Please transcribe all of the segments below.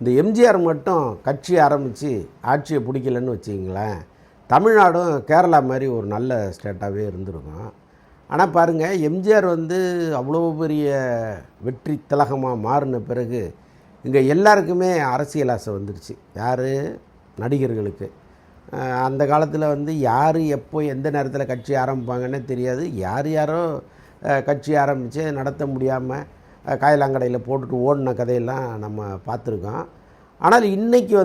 இந்த எம்ஜிஆர் மட்டும் கட்சி ஆரம்பித்து ஆட்சியை பிடிக்கலன்னு வச்சிங்களேன், தமிழ்நாடும் கேரளா மாதிரி ஒரு நல்ல ஸ்டேட்டாகவே இருந்திருக்கும். ஆனால் பாருங்கள், எம்ஜிஆர் அவ்வளோ பெரிய வெற்றி திலகமாக மாறின பிறகு இங்கே எல்லாருக்குமே அரசியல் ஆசை வந்துடுச்சு. யார்? நடிகர்களுக்கு. அந்த காலத்தில் யார் எப்போ எந்த நேரத்தில் கட்சி ஆரம்பிப்பாங்கன்னே தெரியாது. யார் யாரோ கட்சி ஆரம்பித்து நடத்த முடியாமல் காயலாங்கடையில் போட்டுட்டு ஓடின கதையெல்லாம் நம்ம பார்த்துருக்கோம். ஆனால் இன்றைக்கி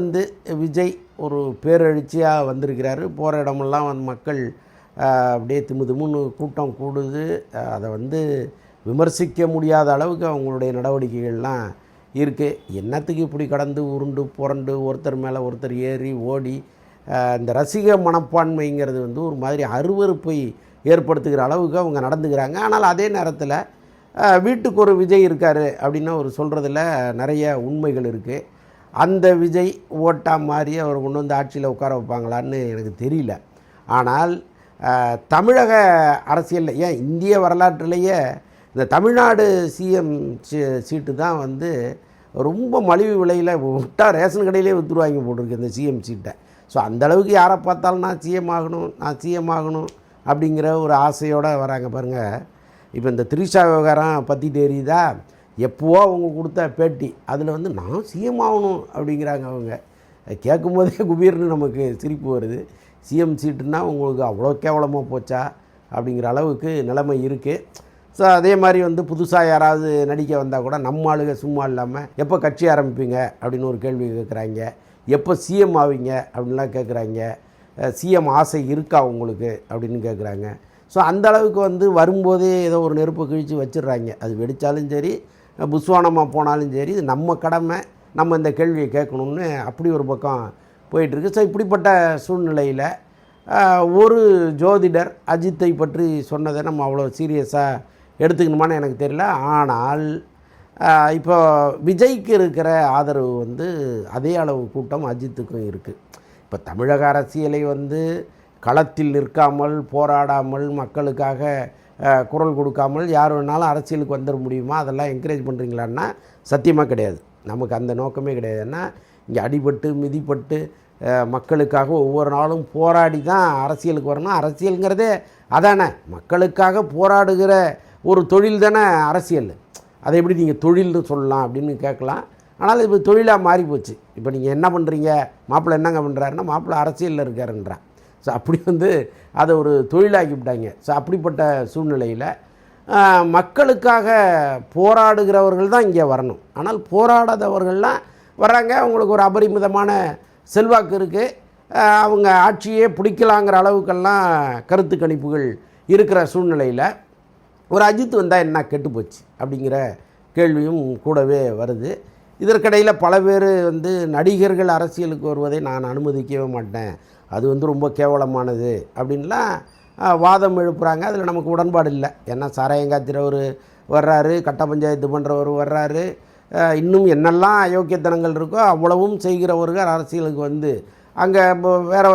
விஜய் ஒரு பேரெழுச்சியாக வந்திருக்கிறாரு. போகிற இடமெல்லாம் மக்கள் அப்படியே திமுன்னு கூட்டம் கூடுது. அதை விமர்சிக்க முடியாத அளவுக்கு அவங்களுடைய நடவடிக்கைகள்லாம் இருக்குது. என்னத்துக்கு இப்படி கடந்து உருண்டு புரண்டு ஒருத்தர் மேலே ஒருத்தர் ஏறி ஓடி இந்த ரசிக மனப்பான்மைங்கிறது ஒரு மாதிரி அருவருப்பை ஏற்படுத்துகிற அளவுக்கு அவங்க நடந்துக்கிறாங்க. ஆனால் அதே நேரத்தில் வீட்டுக்கு ஒரு விஜய் இருக்கார் அப்படின்னா ஒரு சொல்கிறதுல நிறைய உண்மைகள் இருக்குது. அந்த விஜய் ஓட்டா மாதிரி அவர் கொண்டு ஆட்சியில் உட்கார வைப்பாங்களான்னு எனக்கு தெரியல. ஆனால் தமிழக அரசியலில், ஏன் இந்திய வரலாற்றிலேயே இந்த தமிழ்நாடு சிஎம் சீட்டு தான் ரொம்ப மலிவு விலையில் விட்டால் ரேஷன் கடையிலே விற்றுருவாங்க போட்டிருக்கு இந்த சிஎம் சீட்டை. ஸோ அந்தளவுக்கு யாரை பார்த்தாலும் நான் சிஎம் ஆகணும் அப்படிங்கிற ஒரு ஆசையோடு வராங்க பாருங்கள். இப்போ இந்த திரிஷா விவகாரம் பற்றி தெரியுதா? எப்போவோ அவங்க கொடுத்த பேட்டி, அதில் நான் சிஎம் ஆகணும் அப்படிங்கிறாங்க. அவங்க கேட்கும்போதே குபீர்னு நமக்கு சிரிப்பு வருது. சிஎம் சீட்டுன்னா உங்களுக்கு அவ்வளோ கேவலமாக போச்சா அப்படிங்கிற அளவுக்கு நிலைமை இருக்குது. ஸோ அதே மாதிரி புதுசாக யாராவது நடிக்க வந்தால் கூட நம்ம ஆளுங்க சும்மா இல்லாமல் எப்போ கட்சி ஆரம்பிப்பீங்க அப்படின்னு ஒரு கேள்வி கேட்குறாங்க. எப்போ சிஎம் ஆவீங்க அப்படின்லாம் கேட்குறாங்க. சிஎம் ஆசை இருக்கா உங்களுக்கு அப்படின்னு கேட்குறாங்க. ஸோ அந்த அளவுக்கு வரும்போதே ஏதோ ஒரு நெருப்பை கிழித்து வச்சிடுறாங்க. அது வெடித்தாலும் சரி, புஸ்வானமாக போனாலும் சரி, இது நம்ம கடமை, நம்ம இந்த கேள்வியை கேட்கணும்னு அப்படி ஒரு பக்கம் போயிட்டுருக்கு. ஸோ இப்படிப்பட்ட சூழ்நிலையில் ஒரு ஜோதிடர் அஜித்தை பற்றி சொன்னதை நம்ம அவ்வளோ சீரியஸாக எடுத்துக்கணுமான்னு எனக்கு தெரியல. ஆனால் இப்போ விஜய்க்கு இருக்கிற ஆதரவு அதே அளவு கூட்டம் அஜித்துக்கும் இருக்குது. இப்போ தமிழக அரசியலை களத்தில் நிற்காமல், போராடாமல், மக்களுக்காக குரல் கொடுக்காமல் யார் வேணாலும் அரசியலுக்கு வந்துட முடியுமா? அதெல்லாம் என்கரேஜ் பண்ணுறீங்களான்னா சத்தியமாக கிடையாது. நமக்கு அந்த நோக்கமே கிடையாது. ஏன்னா இங்கே அடிபட்டு மிதிப்பட்டு மக்களுக்காக ஒவ்வொரு நாளும் போராடி தான் அரசியலுக்கு வரணும். அரசியலுங்கிறதே அதானே, மக்களுக்காக போராடுகிற ஒரு தொழில் தானே அரசியல். அதை எப்படி நீங்கள் தொழில்னு சொல்லலாம் அப்படின்னு கேட்கலாம். ஆனால் இப்போ தொழிலாக மாறி போச்சு. இப்போ நீங்கள் என்ன பண்ணுறீங்க, மாப்பிள்ளை என்னங்க பண்ணுறாருன்னா மாப்பிள்ளை அரசியலில் இருக்காருன்றான். ஸோ அப்படி அதை ஒரு தொழிலாக்கி விட்டாங்க. ஸோ அப்படிப்பட்ட சூழ்நிலையில் மக்களுக்காக போராடுகிறவர்கள் தான் இங்கே வரணும். ஆனால் போராடாதவர்கள்லாம் வர்றாங்க. அவங்களுக்கு ஒரு அபரிமிதமான செல்வாக்கு இருக்குது. அவங்க ஆட்சியே பிடிக்கலாங்கிற அளவுக்கெல்லாம் கருத்து கணிப்புகள் இருக்கிற சூழ்நிலையில் ஒரு அஜித் வந்தால் என்ன கெட்டு போச்சு அப்படிங்கிற கேள்வியும் கூடவே வருது. இதற்கிடையில் பல பேர் நடிகர்கள் அரசியலுக்கு வருவதை நான் அனுமதிக்கவே மாட்டேன், அது ரொம்ப கேவலமானது அப்படின்லாம் வாதம் எழுப்புகிறாங்க. அதில் நமக்கு உடன்பாடு இல்லை. ஏன்னா சாராயங்காத்திரவர் வர்றாரு, கட்ட பஞ்சாயத்து பண்ணுறவர் வர்றாரு, இன்னும் என்னெல்லாம் அயோக்கியத்தனங்கள் இருக்கோ அவ்வளவும் செய்கிறவர்கள் அரசியலுக்கு அங்கே வேறு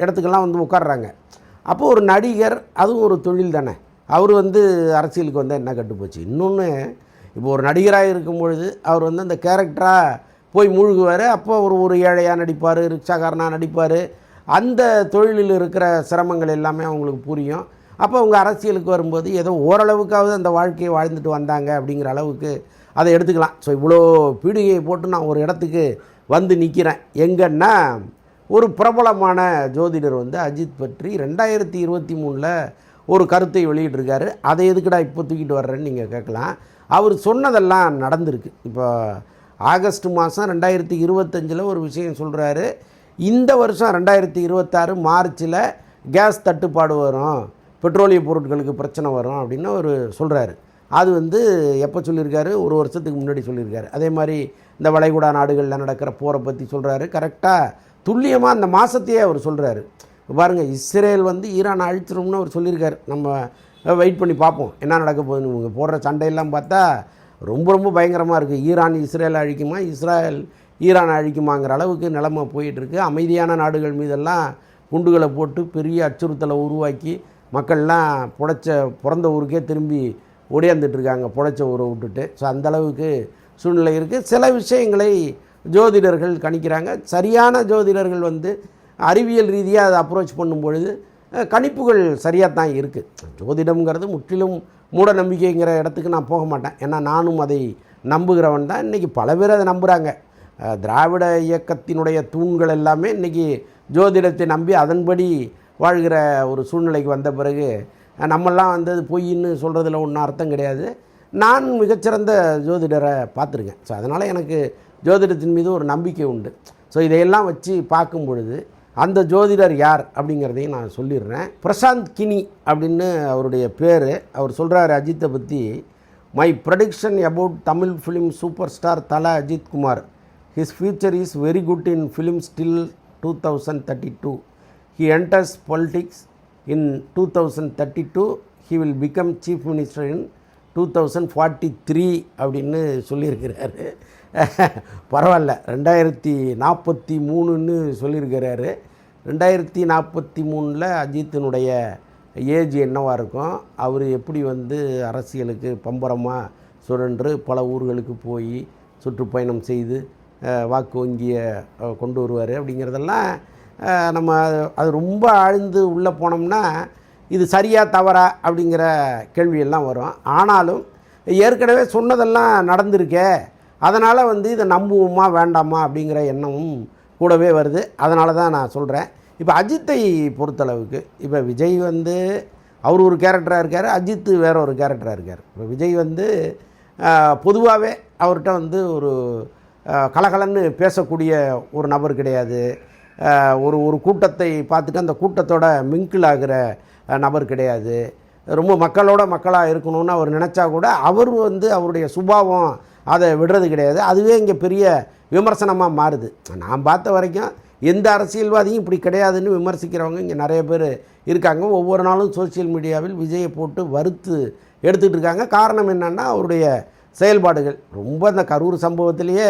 இடத்துக்கெல்லாம் உட்கார்றாங்க. அப்போது ஒரு நடிகர், அதுவும் ஒரு தொழில் தானே, அவர் அரசியலுக்கு என்ன கட்டுப்போச்சு? இன்னொன்று, இப்போ ஒரு நடிகராக இருக்கும் பொழுது அவர் அந்த கேரக்டராக போய் மூழ்குவார். அப்போ ஒரு ஏழையாக நடிப்பார், ரிக்ஷாக்காரனாக நடிப்பார். அந்த தொழிலில் இருக்கிற சிரமங்கள் எல்லாமே அவங்களுக்கு புரியும். அப்போ அவங்க அரசியலுக்கு வரும்போது ஏதோ ஓரளவுக்காவது அந்த வாழ்க்கையை வாழ்ந்துட்டு வந்தாங்க அப்படிங்கிற அளவுக்கு அதை எடுத்துக்கலாம். ஸோ இவ்வளோ பீடிகையை போட்டு நான் ஒரு இடத்துக்கு நிற்கிறேன் எங்கன்னா, ஒரு பிரபலமான ஜோதிடர் அஜித் பற்றி 2023 ஒரு கருத்தை வெளியிட்டிருக்காரு. அதை எதுக்குடா இப்போ தூக்கிட்டு வர்றேன்னு நீங்கள் கேட்கலாம். அவர் சொன்னதெல்லாம் நடந்திருக்கு. இப்போ ஆகஸ்ட் மாதம் 2025 ஒரு விஷயம் சொல்கிறாரு. இந்த வருஷம் 2026 மார்ச்சில் கேஸ் தட்டுப்பாடு வரும், பெட்ரோலிய பொருட்களுக்கு பிரச்சனை வரும் அப்படின்னு அவர் சொல்கிறாரு. அது எப்போ சொல்லியிருக்காரு? ஒரு வருஷத்துக்கு முன்னாடி சொல்லியிருக்காரு. அதே மாதிரி இந்த வளைகுடா நாடுகளில் நடக்கிற போரை பற்றி சொல்கிறாரு. கரெக்டாக துல்லியமாக அந்த மாதத்தையே அவர் சொல்கிறாரு. பாருங்கள், இஸ்ரேல் ஈரான் அழிச்சிரும்னு அவர் சொல்லியிருக்காரு. நம்ம வெயிட் பண்ணி பார்ப்போம் என்ன நடக்க போகுதுன்னு. இவங்க போடுற சண்டையெல்லாம் பார்த்தா ரொம்ப பயங்கரமாக இருக்குது. ஈரான் இஸ்ரேலை அழிக்குமா, இஸ்ரேல் ஈரான் அழிக்குமாங்கிற அளவுக்கு நிலைமை போயிட்டுருக்கு. அமைதியான நாடுகள் மீதெல்லாம் குண்டுகளை போட்டு பெரிய அச்சுறுத்தலை உருவாக்கி மக்கள்லாம் பிறந்த ஊருக்கே திரும்பி ஓடியாந்துட்டுருக்காங்க, பொழைச்ச ஊரை விட்டுட்டு. ஸோ அந்தளவுக்கு சூழ்நிலை இருக்குது. சில விஷயங்களை ஜோதிடர்கள் கணிக்கிறாங்க. சரியான ஜோதிடர்கள் வந்து அறிவியல் ரீதியாக அதை அப்ரோச் பண்ணும் பொழுது கணிப்புகள் சரியாக தான் இருக்குது. ஜோதிடம்ங்கிறது முற்றிலும் மூட நம்பிக்கைங்கிற இடத்துக்கு நான் போக மாட்டேன். ஏன்னா நானும் அதை நம்புகிறவன் தான். இன்றைக்கி பல பேர் அதை நம்புகிறாங்க. திராவிட இயக்கத்தினுடைய தூண்கள் எல்லாமே இன்றைக்கி ஜோதிடத்தை நம்பி அதன்படி வாழ்கிற ஒரு சூழ்நிலைக்கு வந்த பிறகு நம்மெல்லாம் வந்து அது பொய்ன்னு சொல்கிறதுல ஒன்றும் அர்த்தம் கிடையாது. நான் மிகச்சிறந்த ஜோதிடரை பார்த்துருக்கேன். ஸோ அதனால் எனக்கு ஜோதிடத்தின் மீது ஒரு நம்பிக்கை உண்டு. ஸோ இதையெல்லாம் வச்சு பார்க்கும் பொழுது அந்த ஜோதிடர் யார் அப்படிங்கிறதையும் நான் சொல்லிடுறேன். பிரசாந்த் கினி அப்படின்னு அவருடைய பேர். அவர் சொல்கிறார் அஜித்தை பற்றி, my prediction about Tamil film super star Thala Ajith Kumar, his future is very good in film still 2032. He enters politics in 2032. He will become chief minister in 2043 அப்படின்னு சொல்லியிருக்கிறாரு. பரவாயில்ல, 2043ன்னு சொல்லியிருக்கிறாரு. 2043 அஜித்தினுடைய ஏஜ் என்னவாக இருக்கும், அவர் எப்படி வந்து அரசியலுக்கு பம்பரமாக சுழன்று பல ஊர்களுக்கு போய் சுற்றுப்பயணம் செய்து வாக்கு வங்கியை கொண்டு வருவார் அப்படிங்கிறதெல்லாம் நம்ம அது ரொம்ப ஆழ்ந்து உள்ளே போனோம்னா இது சரியா தவறா அப்படிங்கிற கேள்வியெல்லாம் வரும். ஆனாலும் ஏற்கனவே சொன்னதெல்லாம் நடந்திருக்கே, அதனால் வந்து இதை நம்புவோமா வேண்டாமா அப்படிங்கிற எண்ணமும் கூடவே வருது. அதனால தான் நான் சொல்கிறேன். இப்போ அஜித்தை பொறுத்தளவுக்கு இப்போ விஜய் வந்து அவர் ஒரு கேரக்டராக இருக்கார், அஜித் வேற ஒரு கேரக்டராக இருக்கார். இப்போ விஜய் வந்து பொதுவாகவே அவர்கிட்ட வந்து ஒரு கலகலன்னு பேசக்கூடிய ஒரு நபர் கிடையாது. ஒரு கூட்டத்தை பார்த்துட்டு அந்த கூட்டத்தோட மிங்கிள் ஆகிற நபர் கிடையாது. ரொம்ப மக்களோட மக்களாக இருக்கணும்னு அவர் நினச்சா கூட அவர் வந்து அவருடைய சுபாவம் அதை விடுறது கிடையாது. அதுவே இங்கே பெரிய விமர்சனமாக மாறுது. நான் பார்த்த வரைக்கும் எந்த அரசியல்வாதியும் இப்படி கிடையாதுன்னு விமர்சிக்கிறவங்க இங்கே நிறைய பேர் இருக்காங்க. ஒவ்வொரு நாளும் சோசியல் மீடியாவில் விஜயை போட்டு வறுத்து எடுத்துகிட்டு இருக்காங்க. காரணம் என்னென்னா அவருடைய செயல்பாடுகள். ரொம்ப அந்த கரூர் சம்பவத்திலேயே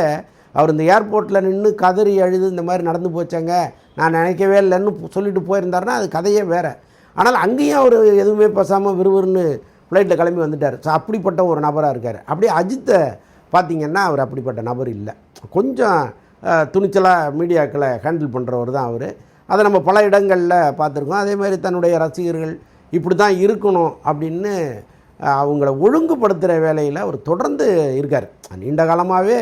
அவர் இந்த ஏர்போர்ட்டில் நின்று கதறி அழுது இந்த மாதிரி நடந்து போச்சாங்க, நான் நினைக்கவே இல்லைன்னு சொல்லிட்டு போயிருந்தாருன்னா அது கதையே வேறு. ஆனால் அங்கேயும் அவர் எதுவுமே பேசாமல் விறுவிறுன்னு ஃப்ளைட்டில் கிளம்பி வந்துட்டார். ஸோ அப்படிப்பட்ட ஒரு நபராக இருக்கார். அப்படியே அஜித்தை பார்த்திங்கன்னா அவர் அப்படிப்பட்ட நபர் இல்லை. கொஞ்சம் துணிச்சலாக மீடியாக்களை ஹேண்டில் பண்ணுறவர் தான் அவர். அதை நம்ம பல இடங்களில் பார்த்துருக்கோம். அதே மாதிரி தன்னுடைய ரசிகர்கள் இப்படி தான் இருக்கணும் அப்படின்னு அவங்கள ஒழுங்குபடுத்துகிற வேலையில் அவர் தொடர்ந்து இருக்கார். நீண்ட காலமாகவே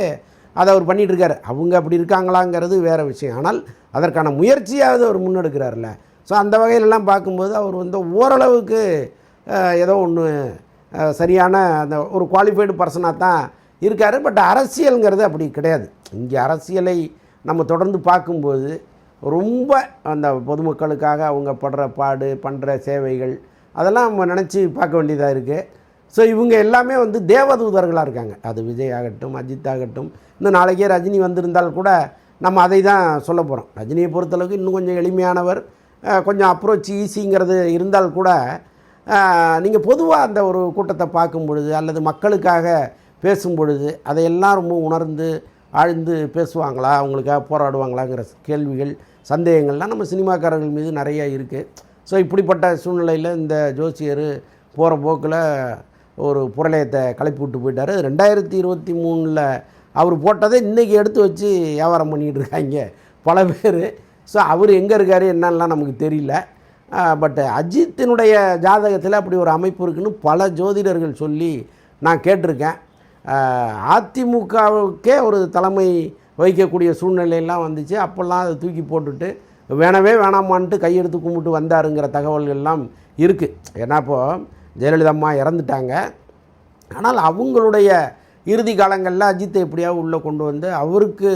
அதை அவர் பண்ணிகிட்ருக்கார். அவங்க அப்படி இருக்காங்களாங்கிறது வேறு விஷயம். ஆனால் அதற்கான முயற்சியாவது அவர் முன்னெடுக்கிறார்ல. ஸோ அந்த வகையிலெல்லாம் பார்க்கும்போது அவர் வந்து ஓரளவுக்கு ஏதோ ஒன்று சரியான அந்த ஒரு குவாலிஃபைடு பர்சனாக தான் இருக்கார். பட் அரசியலுங்கிறது அப்படி கிடையாது. இங்கே அரசியலை நம்ம தொடர்ந்து பார்க்கும்போது ரொம்ப அந்த பொதுமக்களுக்காக அவங்க படுற பாடு, பண்ணுற சேவைகள், அதெல்லாம் நம்ம நினச்சி பார்க்க வேண்டியதாக இருக்குது. ஸோ இவங்க எல்லாமே வந்து தேவதூதர்களாக இருக்காங்க. அது விஜய் ஆகட்டும், அஜித் ஆகட்டும். இன்னும் நாளைக்கே ரஜினி வந்திருந்தால் கூட நம்ம அதை தான் சொல்ல போகிறோம். ரஜினியை பொறுத்தளவுக்கு இன்னும் கொஞ்சம் எளிமையானவர், கொஞ்சம் அப்ரோச் ஈஸிங்கிறது இருந்தால் கூட நீங்கள் பொதுவாக அந்த ஒரு கூட்டத்தை பார்க்கும் பொழுது அல்லது மக்களுக்காக பேசும் பொழுது அதையெல்லாம் ரொம்ப உணர்ந்து ஆழ்ந்து பேசுவாங்களா, அவங்களுக்காக போராடுவாங்களாங்கிற கேள்விகள், சந்தேகங்கள்லாம் நம்ம சினிமாக்காரர்கள் மீது நிறையா இருக்குது. ஸோ இப்படிப்பட்ட சூழ்நிலையில் இந்த ஜோசியர் போகிற போக்கில் ஒரு புரளையத்தை கிளப்பி விட்டு போயிட்டார். 2023 அவர் போட்டதை இன்றைக்கி எடுத்து வச்சு வியாபாரம் பண்ணிகிட்டு இருக்காங்க பல பேர். ஸோ அவர் எங்கே இருக்கார் என்னெல்லாம் நமக்கு தெரியல. பட் அஜித்தினுடைய ஜாதகத்தில் அப்படி ஒரு அமைப்பு இருக்குன்னு பல ஜோதிடர்கள் சொல்லி நான் கேட்டிருக்கேன். அதிமுகவுக்கே ஒரு தலைமை வகிக்கக்கூடிய சூழ்நிலையெல்லாம் வந்துச்சு. அப்போல்லாம் அதை தூக்கி போட்டுட்டு வேணவே வேணாமான்ட்டு கையெடுத்து கும்பிட்டு வந்தாருங்கிற தகவல்கள்லாம் இருக்குது. ஏன்னா இப்போது ஜெயலலிதா அம்மா இறந்துட்டாங்க. ஆனால் அவங்களுடைய இறுதி காலங்களில் அஜித்தை எப்படியாவது உள்ளே கொண்டு வந்து அவருக்கு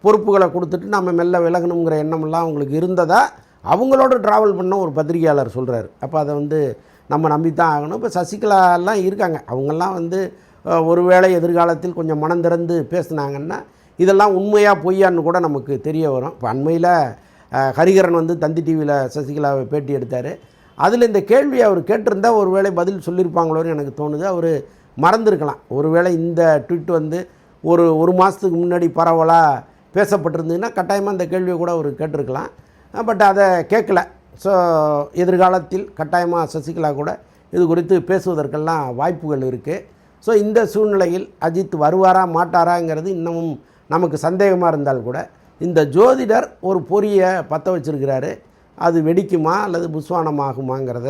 பொறுப்புகளை கொடுத்துட்டு நம்ம மெல்ல விலகணுங்கிற எண்ணமெல்லாம் அவங்களுக்கு இருந்ததா அவங்களோட ட்ராவல் பண்ண ஒரு பத்திரிகையாளர் சொல்கிறார். அப்போ அதை வந்து நம்ம நம்பித்தான் ஆகணும். இப்போ சசிகலாலாம் இருக்காங்க. அவங்கெல்லாம் வந்து ஒருவேளை எதிர்காலத்தில் கொஞ்சம் மனம் திறந்து பேசுனாங்கன்னா இதெல்லாம் உண்மையாக பொய்யான்னு கூட நமக்கு தெரிய வரும். இப்போ அண்மையில் ஹரிகரன் வந்து தந்தி டிவியில் சசிகலாவை பேட்டி எடுத்தார். அதில் இந்த கேள்வி அவர் கேட்டிருந்தால் ஒருவேளை பதில் சொல்லியிருப்பாங்களோன்னு எனக்கு தோணுது. அவர் மறந்துருக்கலாம். ஒருவேளை இந்த ட்வீட் வந்து ஒரு மாதத்துக்கு முன்னாடி பரவலாக பேசப்பட்டிருந்ததுன்னா கட்டாயமாக இந்த கேள்வியை கூட அவர் கேட்டிருக்கலாம். பட் அதை கேட்கல. ஸோ எதிர்காலத்தில் கட்டாயமாக சசிகலா கூட இது குறித்து பேசுவதற்கெல்லாம் வாய்ப்புகள் இருக்குது. ஸோ இந்த சூழ்நிலையில் அஜித் வருவாரா மாட்டாராங்கிறது இன்னமும் நமக்கு சந்தேகமாக இருந்தால் கூட இந்த ஜோதிடர் ஒரு பொறியை பற்ற வச்சுருக்கிறாரு, அது வெடிக்குமா அல்லது புஸ்வானமாகுமாங்கிறத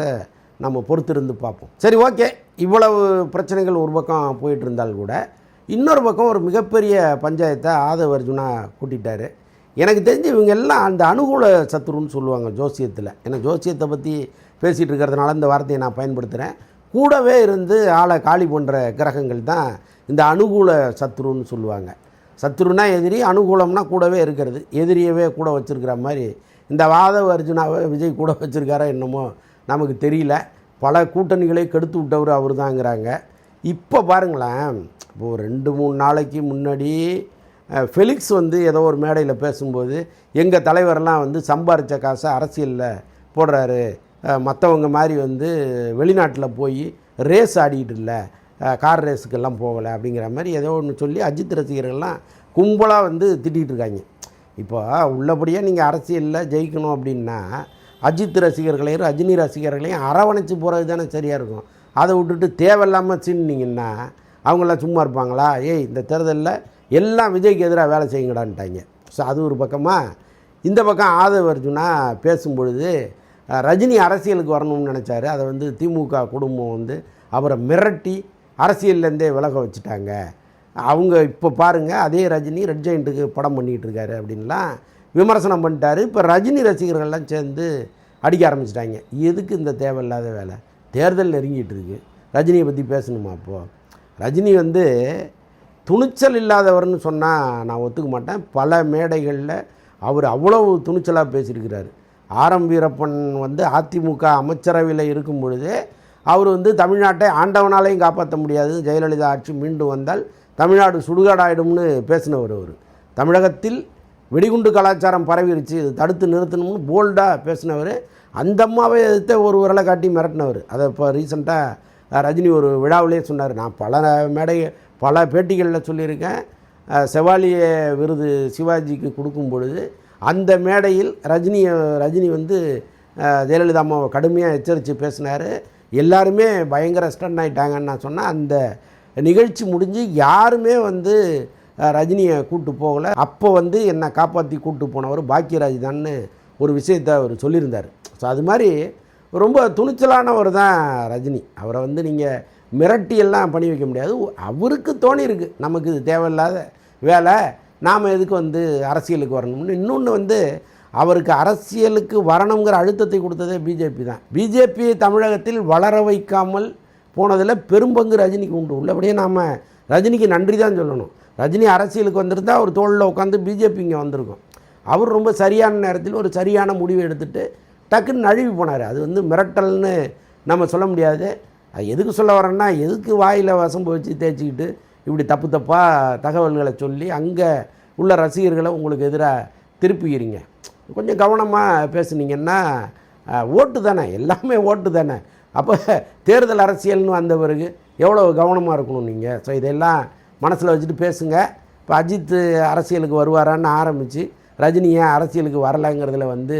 நம்ம பொறுத்திருந்து பார்ப்போம். சரி, ஓகே. இவ்வளவு பிரச்சனைகள் ஒரு பக்கம் போயிட்டு இருந்தால் கூட இன்னொரு பக்கம் ஒரு மிகப்பெரிய பஞ்சாயத்தை ஆதவ அர்ஜுனா கூட்டிட்டார். எனக்கு தெரிஞ்சு இவங்க எல்லாம் அந்த அனுகூல சத்துருன்னு சொல்லுவாங்க ஜோசியத்தில். ஏன்னா ஜோசியத்தை பற்றி பேசிகிட்டு இருக்கிறதுனால இந்த வார்த்தையை நான் பயன்படுத்துகிறேன். கூடவே இருந்து ஆளை காலி பண்ணுற கிரகங்கள் தான் இந்த அனுகூல சத்துருன்னு சொல்லுவாங்க. சத்துருனா எதிரி, அனுகூலம்னா கூடவே இருக்கிறது. எதிரியவே கூட வச்சுருக்கிற மாதிரி இந்த ஆதவ அர்ஜுனாவை விஜய் கூட வச்சுருக்காரா என்னமோ நமக்கு தெரியல. பல கூட்டணிகளை கெடுத்து விட்டவர் அவர் தாங்கிறாங்க. இப்போ பாருங்களேன், இப்போது 2-3 நாளைக்கு முன்னாடி ஃபெலிக்ஸ் வந்து ஏதோ ஒரு மேடையில் பேசும்போது எங்கள் தலைவரெல்லாம் வந்து சம்பாரித்த காசை அரசியலில் போடுறாரு, மற்றவங்க மாதிரி வந்து வெளிநாட்டில் போய் ரேஸ் ஆடிக்கிட்டு இல்லை, கார் ரேஸுக்கெல்லாம் போகலை அப்படிங்கிற மாதிரி ஏதோ ஒன்று சொல்லி அஜித் ரசிகர்கள்லாம் கும்பலாக வந்து திட்டிகிட்டு இருக்காங்க. இப்போ உள்ளபடியாக நீங்கள் அரசியலில் ஜெயிக்கணும் அப்படின்னா அஜித் ரசிகர்களையும் ரஜினி ரசிகர்களையும் அரவணைச்சு போகிறது தானே சரியாக இருக்கும். அதை விட்டுட்டு தேவையில்லாமல் சின்னிங்கன்னா அவங்களாம் சும்மா இருப்பாங்களா? இந்த தேர்தலில் எல்லாம் விஜய்க்கு எதிராக வேலை செய்யுங்கடான்ட்டாங்க. ஸோ அது ஒரு பக்கமாக. இந்த பக்கம் ஆதவ அர்ஜுனா பேசும்பொழுது ரஜினி அரசியலுக்கு வரணும்னு நினச்சாரு. அதை வந்து திமுக குடும்பம் வந்து அவரை மிரட்டி அரசியல்லேருந்தே விலக வச்சுட்டாங்க. அவங்க இப்போ பாருங்கள், அதே ரஜினி ரெட் ஜெயண்ட்டுக்கு படம் பண்ணிகிட்டு இருக்காரு அப்படின்லாம் விமர்சனம் பண்ணிட்டாரு. இப்போ ரஜினி ரசிகர்கள்லாம் சேர்ந்து அடிக்க ஆரம்பிச்சிட்டாங்க. எதுக்கு இந்த தேவையில்லாத வேலை? தேர்தல் நெருங்கிட்டு இருக்கு, ரஜினியை பற்றி பேசணுமா? அப்போது ரஜினி வந்து துணிச்சல் இல்லாதவர்னு சொன்னால் நான் ஒத்துக்க மாட்டேன். பல மேடைகளில் அவர் அவ்வளவு துணிச்சலாக பேசியிருக்கிறார். ஆரம் வீரப்பன் வந்து அதிமுக அமைச்சரவையில் இருக்கும் பொழுதே அவர் வந்து தமிழ்நாட்டை ஆண்டவனாலையும் காப்பாற்ற முடியாது, ஜெயலலிதா ஆட்சி மீண்டும் வந்தால் தமிழ்நாடு சுடுகாடாயிடும்னு பேசினவர். அவர் தமிழகத்தில் வெடிகுண்டு கலாச்சாரம் பரவிருச்சு, தடுத்து நிறுத்தணும்னு போல்டாக பேசினவர். அந்த அம்மாவை எதிர்த்து ஒரு விரலை காட்டி மிரட்டினவர். அதை இப்போ ரீசெண்டாக ரஜினி ஒரு விழாவிலே சொன்னார். நான் பல பேட்டிகளில் சொல்லியிருக்கேன். செவாலிய விருது சிவாஜிக்கு கொடுக்கும் பொழுது அந்த மேடையில் ரஜினி வந்து ஜெயலலிதா அம்மாவை கடுமையாக எச்சரித்து பேசினார். எல்லாருமே பயங்கர ஸ்டன் ஆகிட்டாங்கன்னு நான் சொன்னேன். அந்த நிகழ்ச்சி முடிஞ்சு யாருமே வந்து ரஜினியை கூப்பிட்டு போகலை. அப்போ வந்து என்னை காப்பாற்றி கூப்பிட்டு போனவர் பாக்கியராஜ் தான்னு ஒரு விஷயத்தை அவர் சொல்லியிருந்தார். ஸோ அது மாதிரி ரொம்ப துணிச்சலானவர் தான் ரஜினி. அவரை வந்து நீங்கள் மிரட்டியெல்லாம் பண்ணி வைக்க முடியாது. அவருக்கு தோணியிருக்கு நமக்கு இது தேவையில்லாத வேலை, நாம் எதுக்கு வந்து அரசியலுக்கு வரணும்னு. இன்னொன்று வந்து அவருக்கு அரசியலுக்கு வரணுங்கிற அழுத்தத்தை கொடுத்ததே பிஜேபி தான். பிஜேபி தமிழகத்தில் வளர வைக்காமல் போனதில் பெரும்பங்கு ரஜினிக்கு உண்டு. உள்ளபடியே நாம் ரஜினிக்கு நன்றி தான் சொல்லணும். ரஜினி அரசியலுக்கு வந்திருந்தால் அவர் தோளில் உட்காந்து பிஜேபி இங்கே வந்திருக்கும். அவர் ரொம்ப சரியான நேரத்தில் ஒரு சரியான முடிவை எடுத்துகிட்டு டக்குன்னு நழுவி போனார். அது வந்து மிரட்டல்னு நம்ம சொல்ல முடியாது. அது எதுக்கு சொல்ல வரேன்னா, எதுக்கு வாயில் வசம்பு வச்சு தேய்ச்சிக்கிட்டு இப்படி தப்பாக தகவல்களை சொல்லி அங்கே உள்ள ரசிகர்களை உங்களுக்கு எதிராக திருப்பிக்கிறீங்க. கொஞ்சம் கவனமாக பேசுனீங்கன்னா ஓட்டு தானே, எல்லாமே ஓட்டு தானே. அப்போ தேர்தல் அரசியல்னு வந்த பிறகு எவ்வளோ கவனமாக இருக்கணும் நீங்கள். ஸோ இதெல்லாம் மனசில் வச்சுட்டு பேசுங்க. இப்போ அஜித் அரசியலுக்கு வருவாரான்னு ஆரம்பித்து ரஜினி ஏன் அரசியலுக்கு வரலைங்கிறதுல வந்து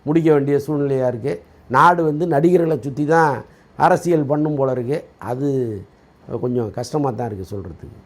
முடிக்க வேண்டிய சூழ்நிலையாக இருக்குது. நாடு வந்து நடிகர்களை சுற்றி தான் அரசியல் பண்ணும் போல இருக்குது. அது கொஞ்சம் கஷ்டமாக தான் இருக்குது சொல்கிறதுக்கு.